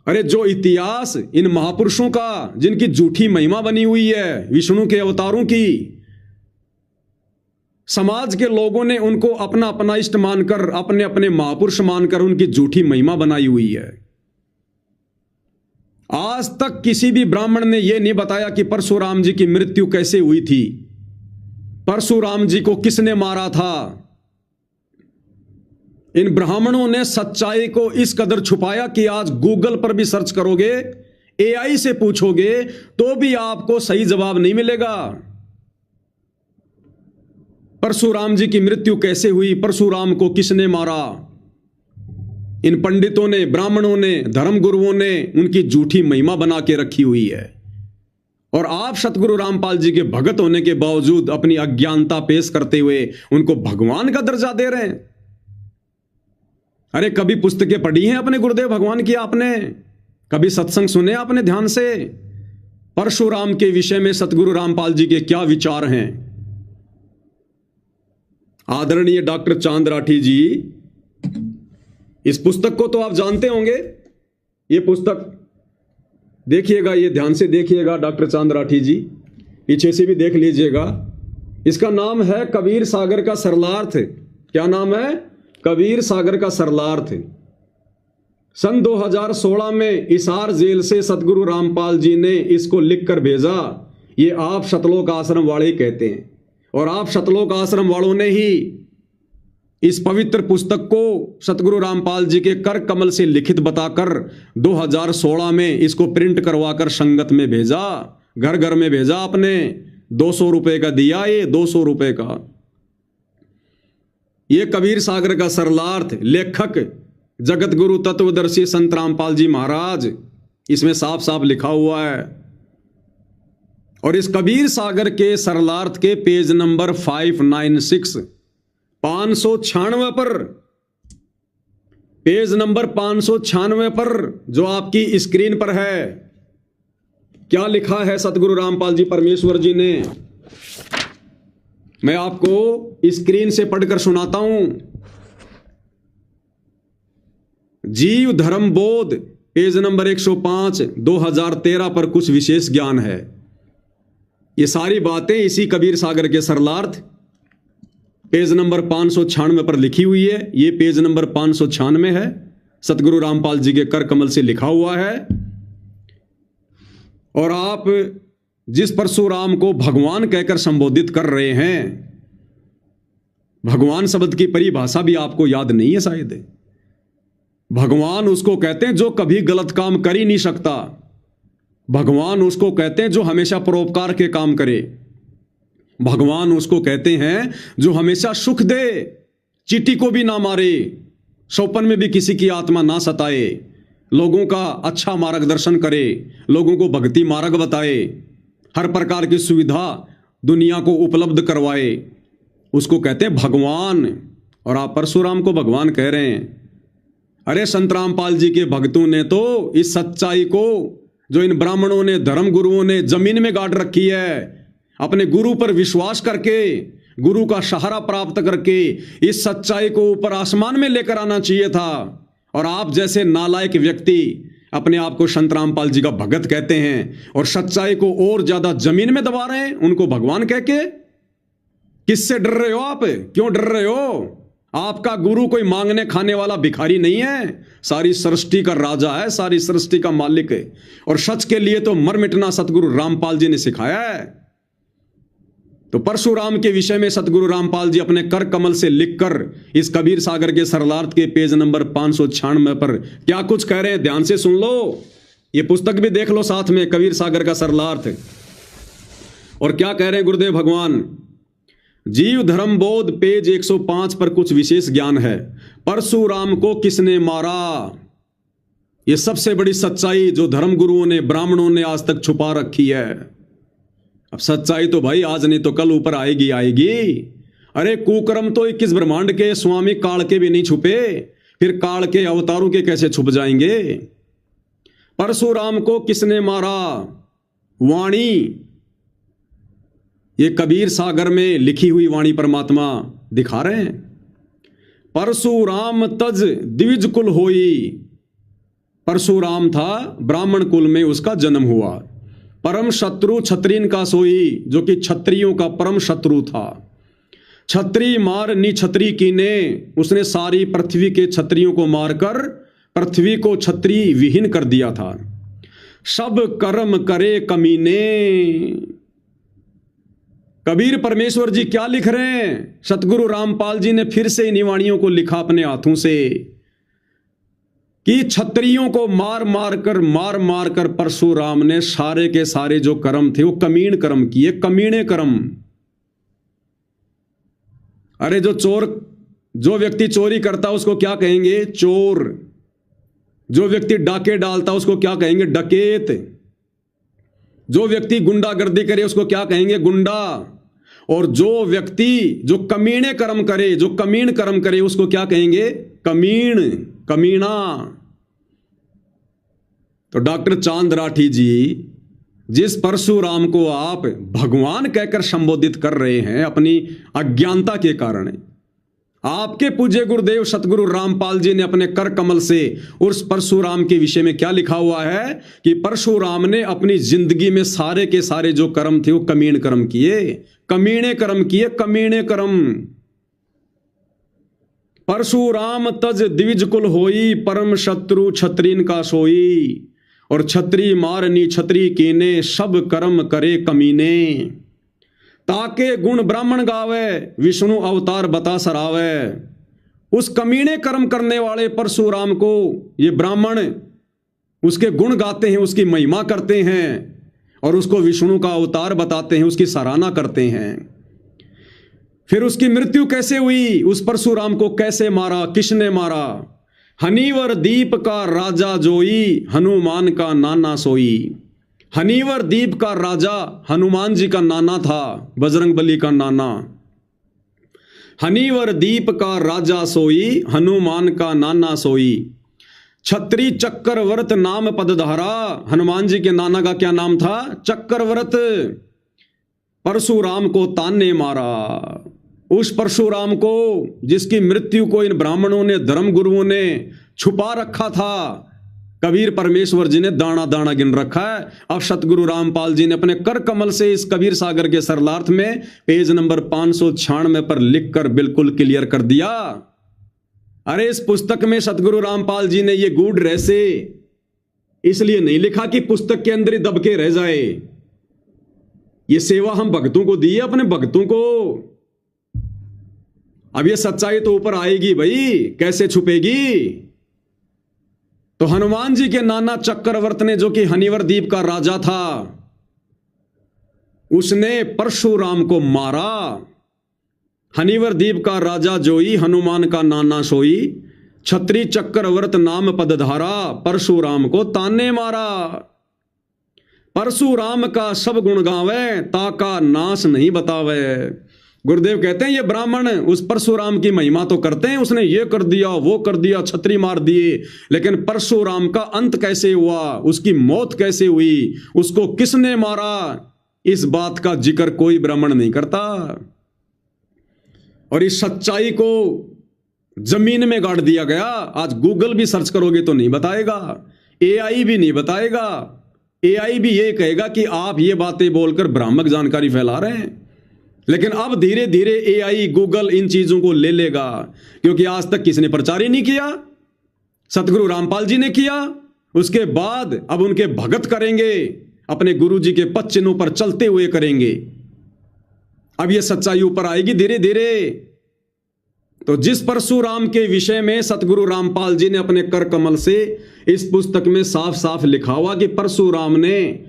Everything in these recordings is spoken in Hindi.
अरे जो इतिहास इन महापुरुषों का, जिनकी झूठी महिमा बनी हुई है विष्णु के अवतारों की, समाज के लोगों ने उनको अपना अपना इष्ट मानकर, अपने अपने महापुरुष मानकर उनकी झूठी महिमा बनाई हुई है। आज तक किसी भी ब्राह्मण ने यह नहीं बताया कि परशुराम जी की मृत्यु कैसे हुई थी, परशुराम जी को किसने मारा था। इन ब्राह्मणों ने सच्चाई को इस कदर छुपाया कि आज गूगल पर भी सर्च करोगे, एआई से पूछोगे तो भी आपको सही जवाब नहीं मिलेगा। परशुराम जी की मृत्यु कैसे हुई, परशुराम को किसने मारा, इन पंडितों ने, ब्राह्मणों ने, धर्मगुरुओं ने उनकी झूठी महिमा बना के रखी हुई है। और आप सतगुरु रामपाल जी के भगत होने के बावजूद अपनी अज्ञानता पेश करते हुए उनको भगवान का दर्जा दे रहे हैं। अरे कभी पुस्तकें पढ़ी हैं अपने गुरुदेव भगवान की आपने? कभी सत्संग सुने आपने ध्यान से? परशुराम के विषय में सतगुरु रामपाल जी के क्या विचार हैं? आदरणीय डॉक्टर चांद राठी जी, इस पुस्तक को तो आप जानते होंगे। ये पुस्तक देखिएगा, ये ध्यान से देखिएगा डॉक्टर चांद राठी जी, पीछे से भी देख लीजिएगा। इसका नाम है कबीर सागर का सरलार्थ। क्या नाम है? कबीर सागर का सरलार्थ। सन 2016 में इसार जेल से सतगुरु रामपाल जी ने इसको लिखकर भेजा। ये आप सतलोक आश्रम वाले कहते हैं, और आप सतलोक आश्रम वालों ने ही इस पवित्र पुस्तक को सतगुरु रामपाल जी के कर कमल से लिखित बताकर 2016 में इसको प्रिंट करवाकर संगत में भेजा, घर घर में भेजा। आपने 200 रुपए का दिया, ये 200 रुपए का। ये कबीर सागर का सरलार्थ, लेखक जगत गुरु तत्वदर्शी संत रामपाल जी महाराज, इसमें साफ साफ लिखा हुआ है। और इस कबीर सागर के सरलार्थ के पेज नंबर 596 596 पर, पेज नंबर 596 पर जो आपकी स्क्रीन पर है, क्या लिखा है सतगुरु रामपाल जी परमेश्वर जी ने? मैं आपको स्क्रीन से पढ़कर सुनाता हूं। जीव धर्म बोध, पेज नंबर 105 2013 पर कुछ विशेष ज्ञान है। ये सारी बातें इसी कबीर सागर के सरलार्थ पेज नंबर 596 पर लिखी हुई है। ये पेज नंबर 596 है, सतगुरु रामपाल जी के कर कमल से लिखा हुआ है। और आप जिस परशुराम को भगवान कहकर संबोधित कर रहे हैं, भगवान शब्द की परिभाषा भी आपको याद नहीं है शायद। भगवान उसको कहते हैं जो कभी गलत काम कर ही नहीं सकता। भगवान उसको कहते हैं जो हमेशा परोपकार के काम करे। भगवान उसको कहते हैं जो हमेशा सुख दे, चींटी को भी ना मारे, सौपन में भी किसी की आत्मा ना सताए, लोगों का अच्छा मार्गदर्शन करे, लोगों को भक्ति मार्ग बताए, हर प्रकार की सुविधा दुनिया को उपलब्ध करवाए, उसको कहते हैं भगवान। और आप परशुराम को भगवान कह रहे हैं। अरे संत रामपाल जी के भक्तों ने तो इस सच्चाई को, जो इन ब्राह्मणों ने, धर्म गुरुओं ने जमीन में गाड़ रखी है, अपने गुरु पर विश्वास करके, गुरु का सहारा प्राप्त करके इस सच्चाई को ऊपर आसमान में लेकर आना चाहिए था। और आप जैसे नालायक व्यक्ति अपने आप को संत रामपाल जी का भगत कहते हैं और सच्चाई को और ज्यादा जमीन में दबा रहे हैं, उनको भगवान कह के। किससे डर रहे हो आप? क्यों डर रहे हो? आपका गुरु कोई मांगने खाने वाला भिखारी नहीं है, सारी सृष्टि का राजा है, सारी सृष्टि का मालिक है। और सच के लिए तो मर मिटना सतगुरु रामपाल जी ने सिखाया है। तो परशुराम के विषय में सतगुरु रामपाल जी अपने कर कमल से लिखकर इस कबीर सागर के सरलार्थ के पेज नंबर 596 पर क्या कुछ कह रहे हैं, ध्यान से सुन लो। ये पुस्तक भी देख लो साथ में, कबीर सागर का सरलार्थ। और क्या कह रहे हैं गुरुदेव भगवान? जीव धर्म बोध, पेज 105 पर कुछ विशेष ज्ञान है। परशुराम को किसने मारा? यह सबसे बड़ी सच्चाई जो धर्म गुरुओं ने, ब्राह्मणों ने आज तक छुपा रखी है। अब सच्चाई तो भाई आज नहीं तो कल ऊपर आएगी आएगी। अरे कुकर्म तो 21 ब्रह्मांड के स्वामी काल के भी नहीं छुपे, फिर काल के अवतारों के कैसे छुप जाएंगे? परशुराम को किसने मारा? वाणी, ये कबीर सागर में लिखी हुई वाणी परमात्मा दिखा रहे हैं। परशुराम तज द्विज कुल होई, परशुराम था, ब्राह्मण कुल में उसका जन्म हुआ। परम शत्रु क्षत्रियन का सोई, जो कि क्षत्रियों का परम शत्रु था। क्षत्रिय मार नि क्षत्रिय कीने, उसने सारी पृथ्वी के क्षत्रियों को मारकर पृथ्वी को क्षत्रिय विहीन कर दिया था। सब कर्म करे कमीने। कबीर परमेश्वर जी क्या लिख रहे हैं? सतगुरु रामपाल जी ने फिर से इन वाणियों को लिखा अपने हाथों से कि क्षत्रियों को मार मार कर परशुराम ने सारे के सारे जो कर्म थे वो कमीण कर्म किए, कमीणे कर्म। अरे जो व्यक्ति चोरी करता उसको क्या कहेंगे? चोर। जो व्यक्ति डाके डालता उसको क्या कहेंगे? डकैत। जो व्यक्ति गुंडागर्दी करे उसको क्या कहेंगे? गुंडा। और जो व्यक्ति जो कमीणे कर्म करे, जो कमीण कर्म करे, उसको क्या कहेंगे? कमीण, कमीना। तो डॉक्टर चांद राठी जी, जिस परशुराम को आप भगवान कहकर संबोधित कर रहे हैं अपनी अज्ञानता के कारण, आपके पूज्य गुरुदेव सतगुरु रामपाल जी ने अपने कर कमल से उस परशुराम के विषय में क्या लिखा हुआ है कि परशुराम ने अपनी जिंदगी में सारे के सारे जो कर्म थे वो कमीण कर्म किए, कमीणे कर्म किए, कमीणे कर्म। परशुराम तज द्विज कुल होई, परम शत्रु क्षत्रियन का सोई। और क्षत्रिय मारनी क्षत्रिय कीने, सब कर्म करे कमीने। ताके गुण ब्राह्मण गावे, विष्णु अवतार बता सरावे। उस कमीने कर्म करने वाले परशुराम को ये ब्राह्मण उसके गुण गाते हैं, उसकी महिमा करते हैं और उसको विष्णु का अवतार बताते हैं, उसकी सराहना करते हैं। फिर उसकी मृत्यु कैसे हुई? उस परशुराम को कैसे मारा, किसने मारा? हनीवर दीप का राजा जोई, हनुमान का नाना सोई। हनीवर दीप का राजा हनुमान जी का नाना था, बजरंगबली का नाना। हनीवर दीप का राजा सोई, हनुमान का नाना सोई। छत्री चक्रवर्त नाम पदधारा, हनुमान जी के नाना का क्या नाम था? चक्रवर्त। परशुराम को ताने मारा। उस परशुराम को जिसकी मृत्यु को इन ब्राह्मणों ने, धर्म गुरुओं ने छुपा रखा था, कबीर परमेश्वर जी ने दाना दाना गिन रखा है। अब सतगुरु रामपाल जी ने अपने कर कमल से इस कबीर सागर के सरलार्थ में पेज नंबर 596 पर लिखकर बिल्कुल क्लियर कर दिया। अरे इस पुस्तक में सतगुरु रामपाल जी ने ये गूढ़ रहस्य इसलिए नहीं लिखा कि पुस्तक के अंदर ही दब के रह जाए। ये सेवा हम भक्तों को दी है, अपने भक्तों को। अब ये सच्चाई तो ऊपर आएगी भाई, कैसे छुपेगी? तो हनुमान जी के नाना चक्रवर्त ने, जो कि हनीवर द्वीप का राजा था, उसने परशुराम को मारा। हनीवर द्वीप का राजा जोई, हनुमान का नाना सोई। छत्री चक्रवर्त नाम पदधारा, परशुराम को ताने मारा। परशुराम का सब गुण गावे, ताका नाश नहीं बतावे। गुरुदेव कहते हैं ये ब्राह्मण उस परशुराम की महिमा तो करते हैं, उसने ये कर दिया, वो कर दिया, छत्री मार दिए, लेकिन परशुराम का अंत कैसे हुआ, उसकी मौत कैसे हुई, उसको किसने मारा, इस बात का जिक्र कोई ब्राह्मण नहीं करता। और इस सच्चाई को जमीन में गाड़ दिया गया। आज गूगल भी सर्च करोगे तो नहीं बताएगा, एआई भी नहीं बताएगा। एआई भी ये कहेगा कि आप ये बातें बोलकर भ्रामक जानकारी फैला रहे हैं। लेकिन अब धीरे धीरे एआई, गूगल इन चीजों को ले लेगा, क्योंकि आज तक किसने प्रचार ही नहीं किया? सतगुरु रामपाल जी ने किया। उसके बाद अब उनके भगत करेंगे, अपने गुरु जी के पद चिन्हों पर चलते हुए करेंगे। अब यह सच्चाई ऊपर आएगी धीरे धीरे। तो जिस परशुराम के विषय में सतगुरु रामपाल जी ने अपने कर कमल से इस पुस्तक में साफ साफ लिखा हुआ कि परशुराम ने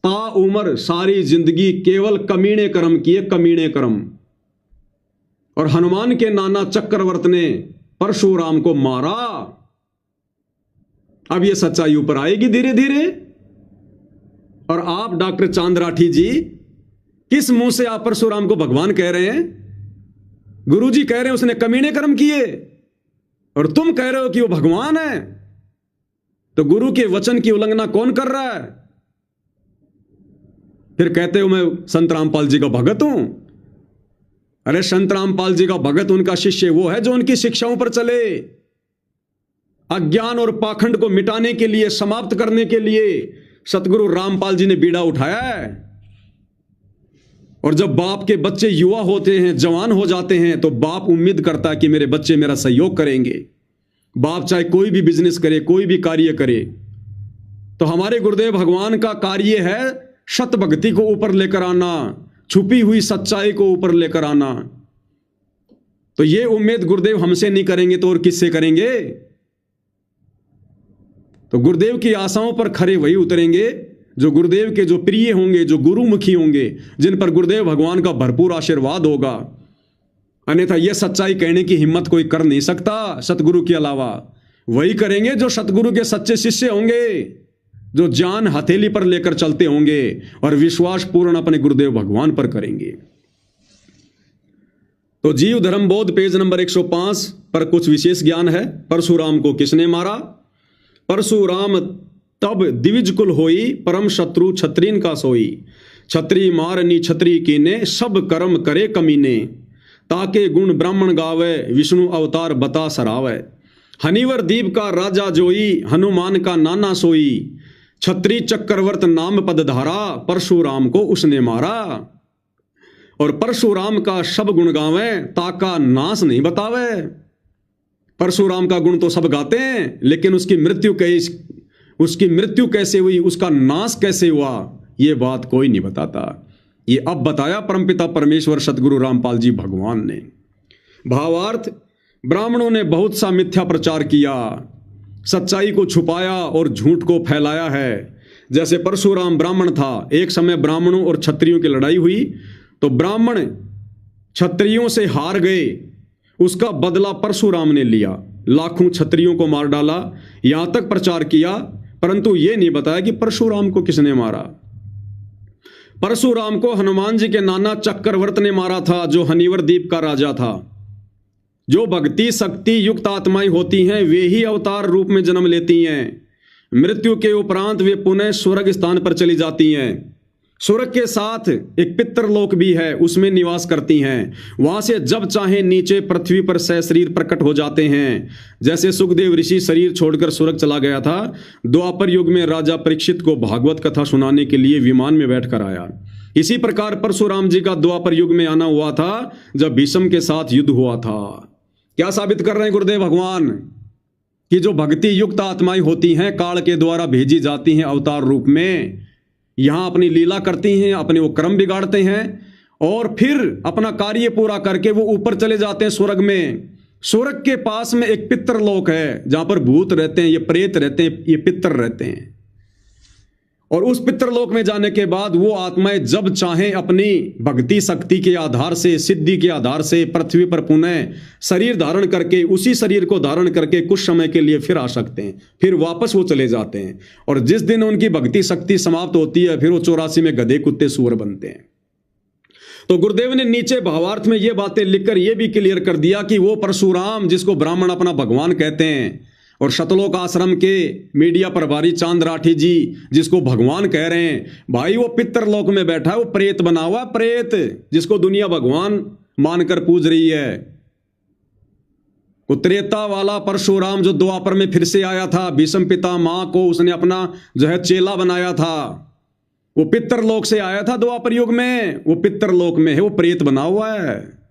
ताउम्र सारी जिंदगी केवल कमीने कर्म किए, कमीने कर्म। और हनुमान के नाना चक्रवर्त ने परशुराम को मारा। अब यह सच्चाई ऊपर आएगी धीरे धीरे। और आप डॉक्टर चांद राठी जी, किस मुंह से आप परशुराम को भगवान कह रहे हैं? गुरु जी कह रहे हैं उसने कमीने कर्म किए, और तुम कह रहे हो कि वो भगवान है। तो गुरु के वचन की उल्लंघना कौन कर रहा है? फिर कहते हो मैं संत रामपाल जी का भगत हूं। अरे संत रामपाल जी का भगत, उनका शिष्य वो है जो उनकी शिक्षाओं पर चले। अज्ञान और पाखंड को मिटाने के लिए, समाप्त करने के लिए सतगुरु रामपाल जी ने बीड़ा उठाया है। और जब बाप के बच्चे युवा होते हैं, जवान हो जाते हैं, तो बाप उम्मीद करता है कि मेरे बच्चे मेरा सहयोग करेंगे। बाप चाहे कोई भी बिजनेस करे, कोई भी कार्य करे, तो हमारे गुरुदेव भगवान का कार्य है सत भक्ति को ऊपर लेकर आना, छुपी हुई सच्चाई को ऊपर लेकर आना। तो ये उम्मीद गुरुदेव हमसे नहीं करेंगे तो और किससे करेंगे? तो गुरुदेव की आशाओं पर खरे वही उतरेंगे जो गुरुदेव के जो प्रिय होंगे, जो गुरुमुखी होंगे, जिन पर गुरुदेव भगवान का भरपूर आशीर्वाद होगा। अन्यथा यह सच्चाई कहने की हिम्मत कोई कर नहीं सकता सतगुरु के अलावा। वही करेंगे जो सतगुरु के सच्चे शिष्य होंगे, जो जान हथेली पर लेकर चलते होंगे और विश्वास पूर्ण अपने गुरुदेव भगवान पर करेंगे। तो जीव धर्म बोध पेज नंबर 105 पर कुछ विशेष ज्ञान है। परशुराम को किसने मारा? परशुराम तब दिविज कुल होई, परम शत्रु छत्रीन का सोई। छत्री मारनी छत्री कीने, सब कर्म करे कमीने। ताके गुण ब्राह्मण गावे, विष्णु अवतार बता सरावे। हनिवर दीप का राजा जोई, हनुमान का नाना सोई। छत्री चक्रवर्त नाम पद धारा, परशुराम को उसने मारा। और परशुराम का सब गुण गावे, ताका नाश नहीं बतावे। परशुराम का गुण तो सब गाते हैं, लेकिन उसकी मृत्यु कैसे हुई, उसका नाश कैसे हुआ, यह बात कोई नहीं बताता। ये अब बताया परमपिता परमेश्वर सतगुरु रामपाल जी भगवान ने। भावार्थ, ब्राह्मणों ने बहुत सा मिथ्या प्रचार किया, सच्चाई को छुपाया और झूठ को फैलाया है। जैसे परशुराम ब्राह्मण था, एक समय ब्राह्मणों और क्षत्रियों की लड़ाई हुई, तो ब्राह्मण क्षत्रियों से हार गए। उसका बदला परशुराम ने लिया, लाखों क्षत्रियों को मार डाला। यहां तक प्रचार किया, परंतु यह नहीं बताया कि परशुराम को किसने मारा। परशुराम को हनुमान जी के नाना चक्रवर्त ने मारा था, जो हनिवर द्वीप का राजा था। जो भक्ति शक्ति युक्त आत्माएं होती हैं, वे ही अवतार रूप में जन्म लेती हैं। मृत्यु के उपरांत वे पुनः स्वर्ग स्थान पर चली जाती हैं। स्वर्ग के साथ एक पितरलोक भी है, उसमें निवास करती हैं। वहां से जब चाहे नीचे पृथ्वी पर सशरीर प्रकट हो जाते हैं। जैसे सुखदेव ऋषि शरीर छोड़कर स्वर्ग चला गया था, द्वापर युग में राजा परीक्षित को भागवत कथा सुनाने के लिए विमान में बैठकर आया। इसी प्रकार परशुराम जी का द्वापर युग में आना हुआ था, जब भीष्म के साथ युद्ध हुआ था। क्या साबित कर रहे हैं गुरुदेव भगवान? कि जो भक्ति युक्त आत्माएं होती हैं, काल के द्वारा भेजी जाती हैं अवतार रूप में, यहां अपनी लीला करती हैं, अपने वो कर्म बिगाड़ते हैं और फिर अपना कार्य पूरा करके वो ऊपर चले जाते हैं स्वर्ग में। स्वर्ग के पास में एक पितरलोक है, जहां पर भूत रहते हैं, ये प्रेत रहते हैं, ये पितर रहते हैं। और उस पितरलोक में जाने के बाद वो आत्माएं जब चाहें अपनी भक्ति शक्ति के आधार से, सिद्धि के आधार से पृथ्वी पर पुनः शरीर धारण करके, उसी शरीर को धारण करके कुछ समय के लिए फिर आ सकते हैं, फिर वापस वो चले जाते हैं। और जिस दिन उनकी भक्ति शक्ति समाप्त होती है, फिर वो 84 में गधे कुत्ते सूअर बनते हैं। तो गुरुदेव ने नीचे भावार्थ में ये बातें लिखकर यह भी क्लियर कर दिया कि वो परशुराम, जिसको ब्राह्मण अपना भगवान कहते हैं, और शतलोक आश्रम के मीडिया प्रभारी चांद राठी जी जिसको भगवान कह रहे हैं, भाई वो पितरलोक में बैठा है, वो प्रेत बना हुआ प्रेत, जिसको दुनिया भगवान मानकर पूज रही है। वो त्रेता वाला परशुराम जो द्वापर में फिर से आया था, भीष्म पिता मां को उसने अपना जो है चेला बनाया था, वो पितरलोक से आया था द्वापर युग में, वो पितरलोक में है, वो प्रेत बना हुआ है।